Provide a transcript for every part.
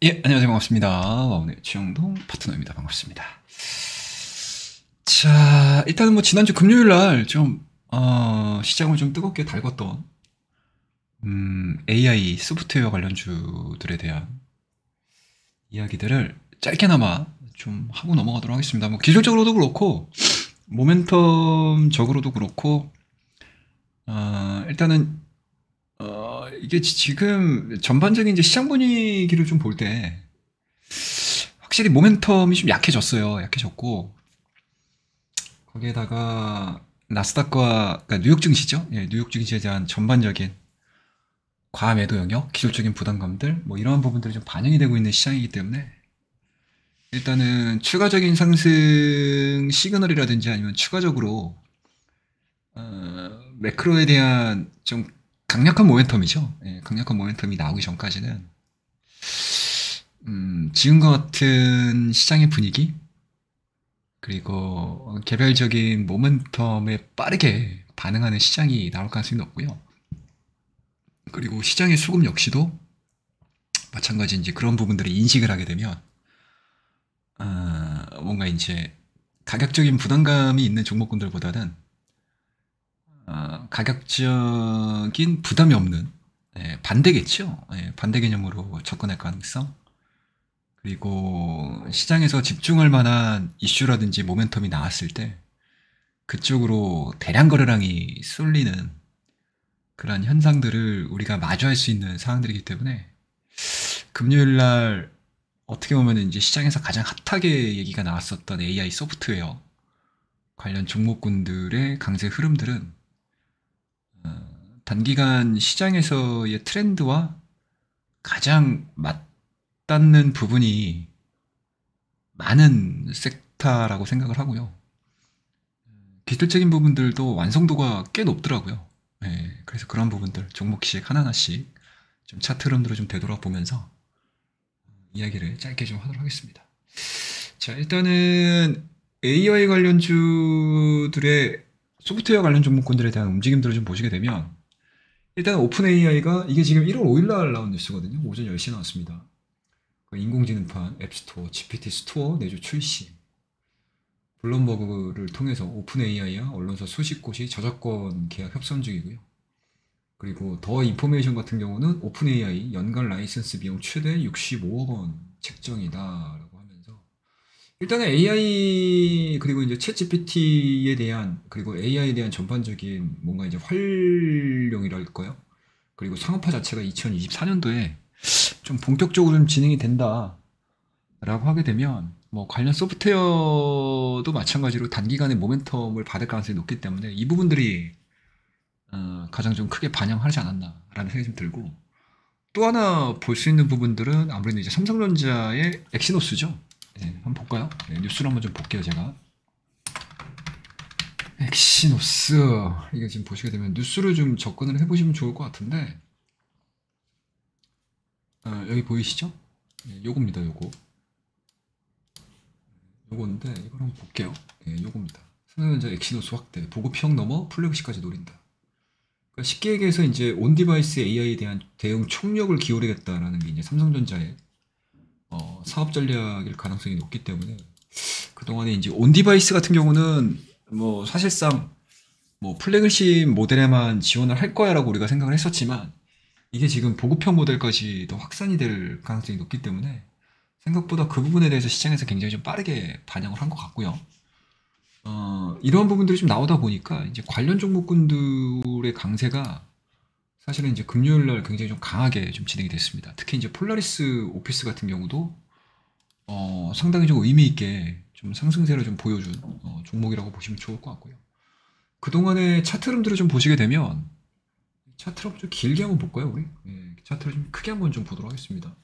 예, 안녕하세요. 반갑습니다. 와운의 최영동 파트너입니다. 반갑습니다. 자, 일단은 뭐 지난주 금요일 날 좀, 시장을 좀 뜨겁게 달궜던, AI 소프트웨어 관련주들에 대한 이야기들을 짧게나마 좀 하고 넘어가도록 하겠습니다. 뭐 기술적으로도 그렇고, 모멘텀적으로도 그렇고, 일단은, 이게 지금 전반적인 이제 시장 분위기를 좀 볼 때, 확실히 모멘텀이 좀 약해졌어요. 약해졌고, 거기에다가 나스닥과 그러니까 뉴욕 증시죠. 예, 뉴욕 증시에 대한 전반적인 과매도 영역, 기술적인 부담감들 뭐 이러한 부분들이 좀 반영이 되고 있는 시장이기 때문에 일단은 추가적인 상승 시그널이라든지 아니면 추가적으로 매크로에 대한 좀 강력한 모멘텀이죠. 예, 강력한 모멘텀이 나오기 전까지는 지금과 같은 시장의 분위기 그리고 개별적인 모멘텀에 빠르게 반응하는 시장이 나올 가능성이 높고요. 그리고 시장의 수급 역시도 마찬가지 이제 그런 부분들을 인식을 하게 되면 뭔가 이제 가격적인 부담감이 있는 종목군들보다는 가격적인 부담이 없는 반대겠죠. 반대 개념으로 접근할 가능성. 그리고 시장에서 집중할 만한 이슈라든지 모멘텀이 나왔을 때 그쪽으로 대량 거래량이 쏠리는 그런 현상들을 우리가 마주할 수 있는 상황들이기 때문에 금요일 날 어떻게 보면 이제 시장에서 가장 핫하게 얘기가 나왔었던 AI 소프트웨어 관련 종목군들의 강세 흐름들은 단기간 시장에서의 트렌드와 가장 맞닿는 부분이 많은 섹터라고 생각을 하고요. 기술적인 부분들도 완성도가 꽤 높더라고요. 그래서 그런 부분들 종목씩 하나하나씩 좀 차트 흐름들을 좀 되돌아보면서 이야기를 짧게 좀 하도록 하겠습니다. 자, 일단은 AI 관련주들의 소프트웨어 관련 종목군들에 대한 움직임들을 좀 보시게 되면 일단 오픈 AI가 이게 지금 1월 5일 날 나온 뉴스거든요. 오전 10시에 나왔습니다. 인공지능판 앱스토어, GPT 스토어 내주 출시. 블룸버그를 통해서 오픈 AI와 언론사 수십 곳이 저작권 계약 협상 중이고요. 그리고 더 인포메이션 같은 경우는 오픈 AI 연간 라이선스 비용 최대 65억 원 책정이다라고 하면서 일단은 AI 그리고 이제 챗 GPT에 대한 그리고 AI에 대한 전반적인 뭔가 이제 활용이랄까요? 그리고 상업화 자체가 2024년도에 좀 본격적으로 좀 진행이 된다라고 하게 되면 뭐 관련 소프트웨어도 마찬가지로 단기간에 모멘텀을 받을 가능성이 높기 때문에 이 부분들이 가장 좀 크게 반영하지 않았나라는 생각이 좀 들고 또 하나 볼 수 있는 부분들은 아무래도 이제 삼성전자의 엑시노스죠. 한번 볼까요? 뉴스를 한번 좀 볼게요, 제가. 엑시노스 이거 지금 보시게 되면 뉴스를 좀 접근을 해보시면 좋을 것 같은데 여기 보이시죠? 요겁니다, 요거. 요건데 이걸 한번 볼게요. 요겁니다. 삼성전자 엑시노스 확대 보급형 넘어 플래그십까지 노린다. 그러니까 쉽게 얘기해서 이제 온 디바이스 AI에 대한 대응 총력을 기울이겠다라는 게 이제 삼성전자의 사업 전략일 가능성이 높기 때문에 그동안에 이제 온 디바이스 같은 경우는 뭐 사실상 뭐 플래그십 모델에만 지원을 할 거야라고 우리가 생각을 했었지만 이게 지금 보급형 모델까지도 확산이 될 가능성이 높기 때문에 생각보다 그 부분에 대해서 시장에서 굉장히 좀 빠르게 반영을 한 것 같고요. 이러한 부분들이 좀 나오다 보니까 이제 관련 종목군들의 강세가 사실은 이제 금요일 날 굉장히 좀 강하게 좀 진행이 됐습니다. 특히 이제 폴라리스 오피스 같은 경우도 상당히 좀 의미 있게 좀 상승세를 좀 보여준 종목이라고 보시면 좋을 것 같고요. 그동안의 차트 흐름들을 좀 보시게 되면 차트를 좀 길게 한번 볼까요, 우리? 차트를 좀 크게 한번 좀 보도록 하겠습니다.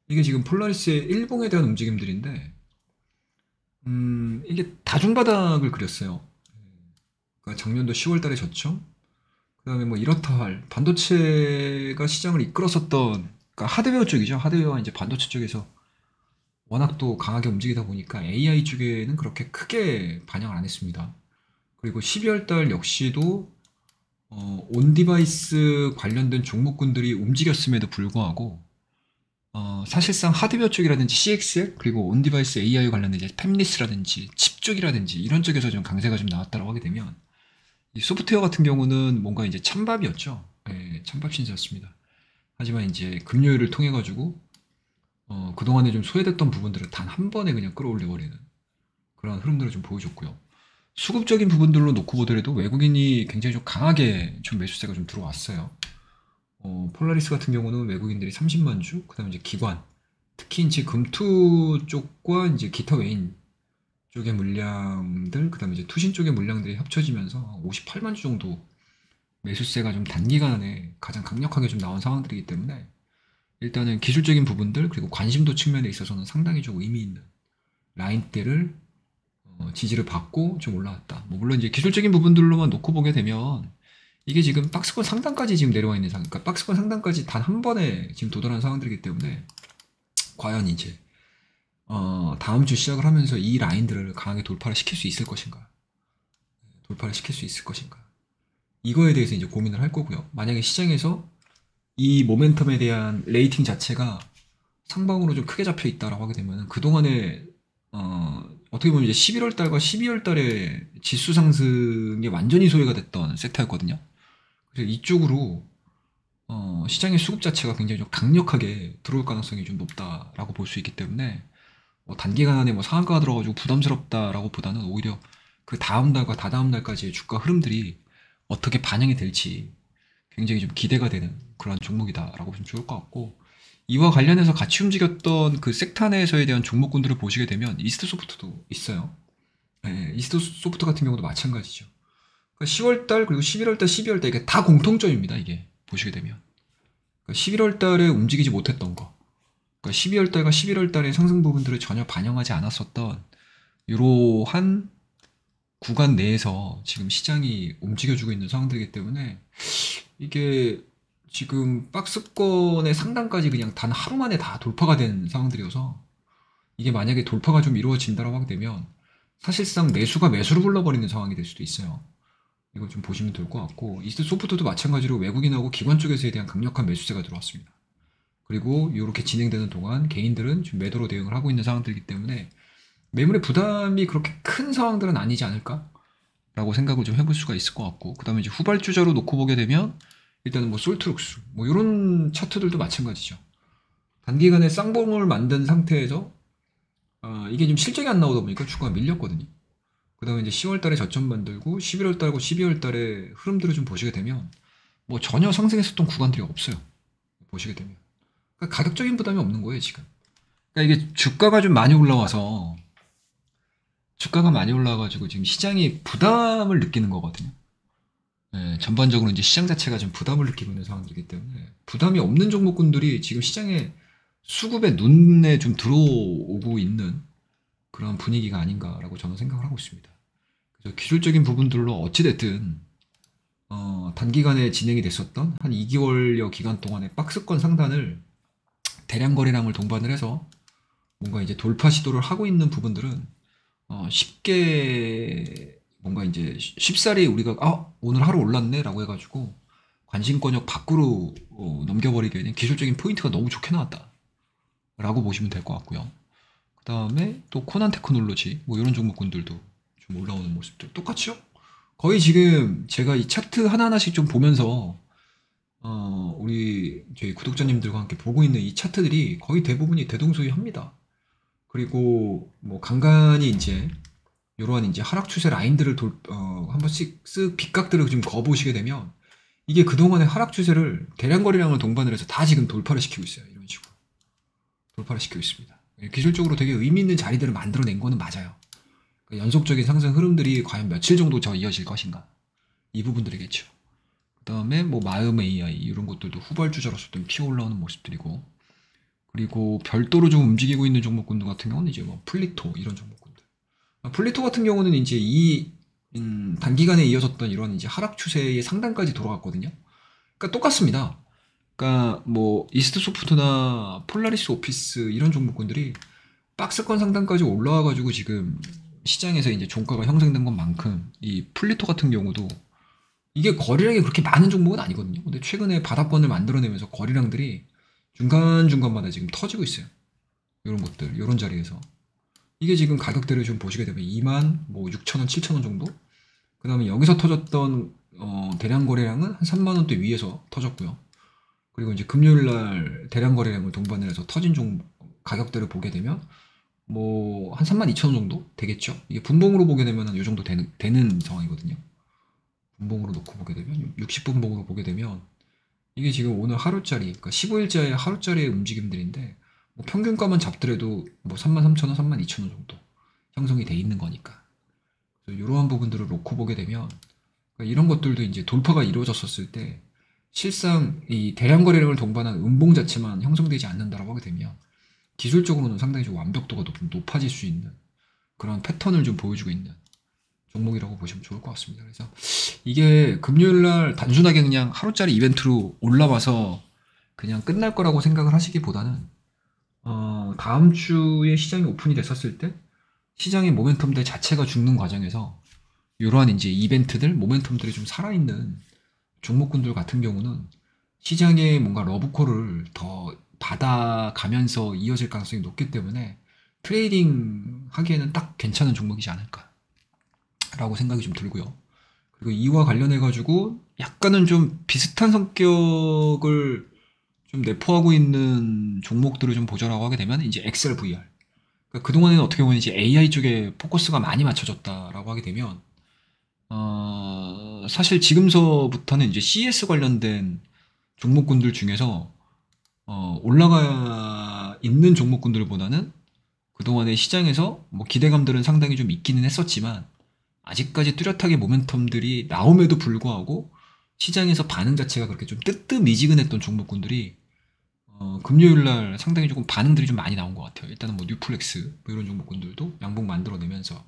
이게 지금 폴라리스의 일봉에 대한 움직임들인데 이게 다중바닥을 그렸어요. 그러니까 작년도 10월 달에 저점, 그 다음에 뭐 이렇다 할 반도체가 시장을 이끌었었던 그러니까 하드웨어 쪽이죠. 하드웨어와 이제 반도체 쪽에서 워낙 또 강하게 움직이다 보니까 AI 쪽에는 그렇게 크게 반영을 안 했습니다. 그리고 12월 달 역시도 온 디바이스 관련된 종목군들이 움직였음에도 불구하고 사실상 하드웨어 쪽이라든지 CXL 그리고 온디바이스 AI 관련된 이제 팹리스라든지 칩 쪽이라든지 이런 쪽에서 좀 강세가 좀 나왔다고 하게 되면 이 소프트웨어 같은 경우는 뭔가 이제 찬밥이었죠. 예, 찬밥 신세였습니다. 하지만 이제 금요일을 통해 가지고 그동안에 좀 소외됐던 부분들을 단 한 번에 그냥 끌어올려 버리는 그런 흐름들을 좀 보여줬고요. 수급적인 부분들로 놓고 보더라도 외국인이 굉장히 좀 강하게 좀 매수세가 좀 들어왔어요. 폴라리스 같은 경우는 외국인들이 30만 주, 그다음에 이제 기관, 특히 이제 금투 쪽과 이제 기타 외인 쪽의 물량들, 그다음에 이제 투신 쪽의 물량들이 합쳐지면서 58만 주 정도 매수세가 좀 단기간에 가장 강력하게 좀 나온 상황들이기 때문에 일단은 기술적인 부분들 그리고 관심도 측면에 있어서는 상당히 좀 의미 있는 라인대를 지지를 받고 좀 올라왔다. 뭐 물론 이제 기술적인 부분들로만 놓고 보게 되면 이게 지금 박스권 상단까지 지금 내려와 있는 상황, 그러니까 박스권 상단까지 단 한 번에 지금 도달한 상황들이기 때문에 과연 이제 다음 주 시작을 하면서 이 라인들을 강하게 돌파를 시킬 수 있을 것인가, 돌파를 시킬 수 있을 것인가, 이거에 대해서 이제 고민을 할 거고요. 만약에 시장에서 이 모멘텀에 대한 레이팅 자체가 상방으로 좀 크게 잡혀 있다라고 하게 되면 그동안에 어떻게 보면 이제 11월 달과 12월 달에 지수 상승이 완전히 소외가 됐던 섹터였거든요. 그래서 이쪽으로 시장의 수급 자체가 굉장히 좀 강력하게 들어올 가능성이 좀 높다라고 볼 수 있기 때문에 뭐 단기간에 뭐 상한가가 들어가지고 부담스럽다라고 보다는 오히려 그 다음 달과 다다음 달까지의 주가 흐름들이 어떻게 반영이 될지 굉장히 좀 기대가 되는 그런 종목이다라고 보시면 좋을 것 같고, 이와 관련해서 같이 움직였던 그 섹터 내에서에 대한 종목군들을 보시게 되면 이스트 소프트도 있어요. 네, 이스트 소프트 같은 경우도 마찬가지죠. 그러니까 10월달 그리고 11월달 12월달 이게 다 공통점입니다. 이게 보시게 되면 그러니까 11월달에 움직이지 못했던 거, 그러니까 12월달과 11월달의 상승 부분들을 전혀 반영하지 않았었던 이러한 구간 내에서 지금 시장이 움직여주고 있는 상황들이기 때문에 이게 지금 박스권의 상단까지 그냥 단 하루 만에 다 돌파가 된 상황들이어서 이게 만약에 돌파가 좀 이루어진다고 하게 되면 사실상 매수가 매수를 불러버리는 상황이 될 수도 있어요. 이걸 좀 보시면 될 것 같고, 이스트 소프트도 마찬가지로 외국인하고 기관 쪽에서에 대한 강력한 매수세가 들어왔습니다. 그리고 이렇게 진행되는 동안 개인들은 좀 매도로 대응을 하고 있는 상황들이기 때문에 매물의 부담이 그렇게 큰 상황들은 아니지 않을까? 라고 생각을 좀 해볼 수가 있을 것 같고, 그 다음에 이제 후발주자로 놓고 보게 되면 일단은 뭐 솔트룩스 뭐 이런 차트들도 마찬가지죠. 단기간에 쌍봉을 만든 상태에서 이게 좀 실적이 안 나오다 보니까 주가가 밀렸거든요. 그 다음에 이제 10월 달에 저점 만들고 11월 달고 12월 달에 흐름들을 좀 보시게 되면 뭐 전혀 상승했었던 구간들이 없어요. 보시게 되면. 그러니까 가격적인 부담이 없는 거예요, 지금. 그러니까 이게 주가가 좀 많이 올라와서 주가가 많이 올라와가지고 지금 시장이 부담을 느끼는 거거든요. 예, 전반적으로 이제 시장 자체가 좀 부담을 느끼고 있는 상황이기 때문에 부담이 없는 종목군들이 지금 시장의 수급의 눈에 좀 들어오고 있는 그런 분위기가 아닌가라고 저는 생각을 하고 있습니다. 그래서 기술적인 부분들로 어찌됐든 단기간에 진행이 됐었던 한 2개월여 기간 동안의 박스권 상단을 대량 거래량을 동반을 해서 뭔가 이제 돌파 시도를 하고 있는 부분들은 쉽게 뭔가 이제 쉽사리 우리가 오늘 하루 올랐네라고 해가지고 관심권역 밖으로 넘겨버리기에는 기술적인 포인트가 너무 좋게 나왔다라고 보시면 될 것 같고요. 그 다음에 또 코난 테크놀로지 뭐 이런 종목군들도 좀 올라오는 모습들 똑같죠? 거의 지금 제가 이 차트 하나하나씩 좀 보면서 우리 저희 구독자님들과 함께 보고 있는 이 차트들이 거의 대부분이 대동소이합니다. 그리고 뭐 간간히 이제 이러한 이제 하락 추세 라인들을 한 번씩 쓱 빗각들을 좀 거보시게 되면 이게 그동안의 하락 추세를 대량 거래량을 동반을 해서 다 지금 돌파를 시키고 있어요. 이런 식으로 돌파를 시키고 있습니다. 기술적으로 되게 의미 있는 자리들을 만들어낸 거는 맞아요. 그러니까 연속적인 상승 흐름들이 과연 며칠 정도 더 이어질 것인가, 이 부분들이겠죠. 그 다음에 뭐 마음 AI 이런 것들도 후발주자로서 좀 피어 올라오는 모습들이고, 그리고 별도로 좀 움직이고 있는 종목군들 같은 경우는 이제 뭐 플리토 이런 종목군들. 플리토 같은 경우는 이제 이 단기간에 이어졌던 이런 이제 하락 추세의 상단까지 돌아갔거든요. 그러니까 똑같습니다. 그러니까 뭐 이스트 소프트나 폴라리스 오피스 이런 종목군들이 박스권 상단까지 올라와가지고 지금 시장에서 이제 종가가 형성된 것만큼 이 플리토 같은 경우도 이게 거래량이 그렇게 많은 종목은 아니거든요. 근데 최근에 바닥권을 만들어내면서 거래량들이 중간중간마다 지금 터지고 있어요. 이런 것들, 이런 자리에서. 이게 지금 가격대를 좀 보시게 되면 2만 뭐 6천원, 7천원 정도? 그 다음에 여기서 터졌던 대량 거래량은 한 3만 원대 위에서 터졌고요. 그리고 이제 금요일 날 대량 거래량을 동반을 해서 터진 가격대를 보게 되면 뭐 한 3만 2천 원 정도 되겠죠. 이게 분봉으로 보게 되면 이 정도 되는 상황이거든요. 분봉으로 놓고 보게 되면 60분봉으로 보게 되면 이게 지금 오늘 하루짜리, 그러니까 15일자의 하루짜리의 움직임들인데 뭐 평균가만 잡더라도 뭐 33,000원, 32,000원 정도 형성이 돼 있는 거니까. 그래서 이러한 부분들을 놓고 보게 되면 그러니까 이런 것들도 이제 돌파가 이루어졌었을 때 실상 이 대량 거래량을 동반한 음봉 자체만 형성되지 않는다라고 하게 되면 기술적으로는 상당히 좀 완벽도가 높아질 수 있는 그런 패턴을 좀 보여주고 있는 종목이라고 보시면 좋을 것 같습니다. 그래서 이게 금요일 날 단순하게 그냥 하루짜리 이벤트로 올라와서 그냥 끝날 거라고 생각을 하시기보다는 다음 주에 시장이 오픈이 됐었을 때 시장의 모멘텀들 자체가 죽는 과정에서 이러한 이제 이벤트들, 모멘텀들이 좀 살아있는 종목군들 같은 경우는 시장에 뭔가 러브콜을 더 받아가면서 이어질 가능성이 높기 때문에 트레이딩 하기에는 딱 괜찮은 종목이지 않을까라고 생각이 좀 들고요. 그리고 이와 관련해가지고 약간은 좀 비슷한 성격을 좀 내포하고 있는 종목들을 좀 보조라고 하게 되면 이제 XLVR. 그러니까 그동안에는 어떻게 보면 이제 AI 쪽에 포커스가 많이 맞춰졌다라고 하게 되면 사실 지금서부터는 이제 CS 관련된 종목군들 중에서 올라가 있는 종목군들보다는 그동안의 시장에서 뭐 기대감들은 상당히 좀 있기는 했었지만 아직까지 뚜렷하게 모멘텀들이 나옴에도 불구하고 시장에서 반응 자체가 그렇게 좀 뜨뜻미지근했던 종목군들이 금요일날 상당히 조금 반응들이 좀 많이 나온 것 같아요. 일단은 뭐 뉴플렉스 뭐 이런 종목군들도 양봉 만들어내면서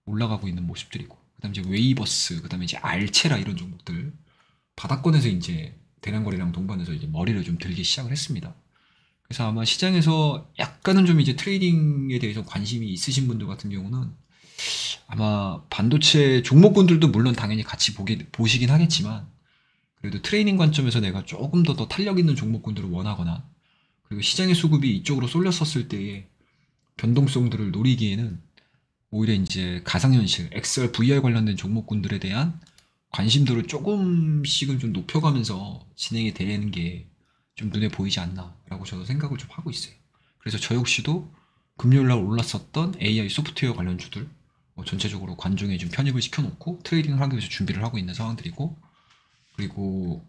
올라가고 있는 모습들이고, 그다음에 이제 웨이버스, 그다음에 이제 알체라 이런 종목들 바닥권에서 이제 대량 거래량 동반해서 이제 머리를 좀 들기 시작을 했습니다. 그래서 아마 시장에서 약간은 좀 이제 트레이딩에 대해서 관심이 있으신 분들 같은 경우는 아마 반도체 종목군들도 물론 당연히 같이 보시긴 하겠지만 그래도 트레이닝 관점에서 내가 조금 더 탄력 있는 종목군들을 원하거나 그리고 시장의 수급이 이쪽으로 쏠렸었을 때의 변동성들을 노리기에는 오히려 이제 가상현실, XR, VR 관련된 종목군들에 대한 관심도를 조금씩은 좀 높여가면서 진행이 되는 게 좀 눈에 보이지 않나라고 저도 생각을 좀 하고 있어요. 그래서 저 역시도 금요일날 올랐었던 AI 소프트웨어 관련주들 전체적으로 관중에 좀 편입을 시켜놓고 트레이딩을 하기 위해서 준비를 하고 있는 상황들이고, 그리고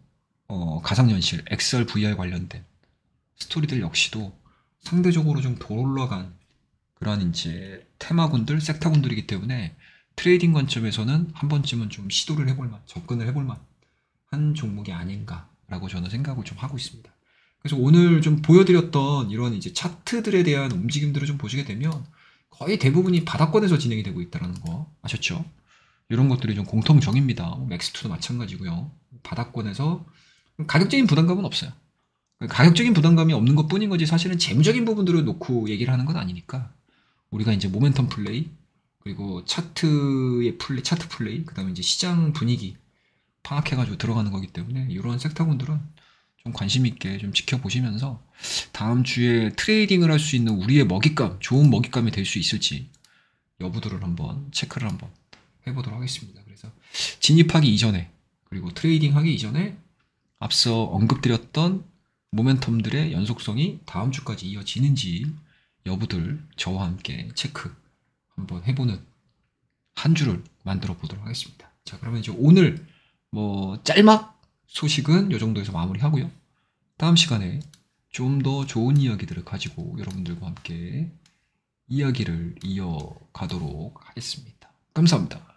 가상현실, XR, VR 관련된 스토리들 역시도 상대적으로 좀 덜 올라간 그런 이제 테마군들, 섹터군들이기 때문에 트레이딩 관점에서는 한 번쯤은 좀 시도를 해볼만, 접근을 해볼만 한 종목이 아닌가라고 저는 생각을 좀 하고 있습니다. 그래서 오늘 좀 보여드렸던 이런 이제 차트들에 대한 움직임들을 좀 보시게 되면 거의 대부분이 바닥권에서 진행이 되고 있다는 거 아셨죠? 이런 것들이 좀 공통정입니다. 맥스2도 마찬가지고요. 바닥권에서 가격적인 부담감은 없어요. 가격적인 부담감이 없는 것 뿐인 거지 사실은 재무적인 부분들을 놓고 얘기를 하는 건 아니니까 우리가 이제 모멘텀 플레이, 그리고 차트의 플레이, 차트 플레이, 그 다음에 이제 시장 분위기 파악해가지고 들어가는 거기 때문에 이런 섹터군들은 좀 관심 있게 좀 지켜보시면서 다음 주에 트레이딩을 할 수 있는 우리의 먹잇감, 좋은 먹잇감이 될 수 있을지 여부들을 한번 체크를 한번 해보도록 하겠습니다. 그래서 진입하기 이전에 그리고 트레이딩 하기 이전에 앞서 언급드렸던 모멘텀들의 연속성이 다음 주까지 이어지는지 여부들 저와 함께 체크 한번 해보는 한 주를 만들어 보도록 하겠습니다. 자, 그러면 이제 오늘 뭐 짤막 소식은 이 정도에서 마무리하고요. 다음 시간에 좀 더 좋은 이야기들을 가지고 여러분들과 함께 이야기를 이어가도록 하겠습니다. 감사합니다.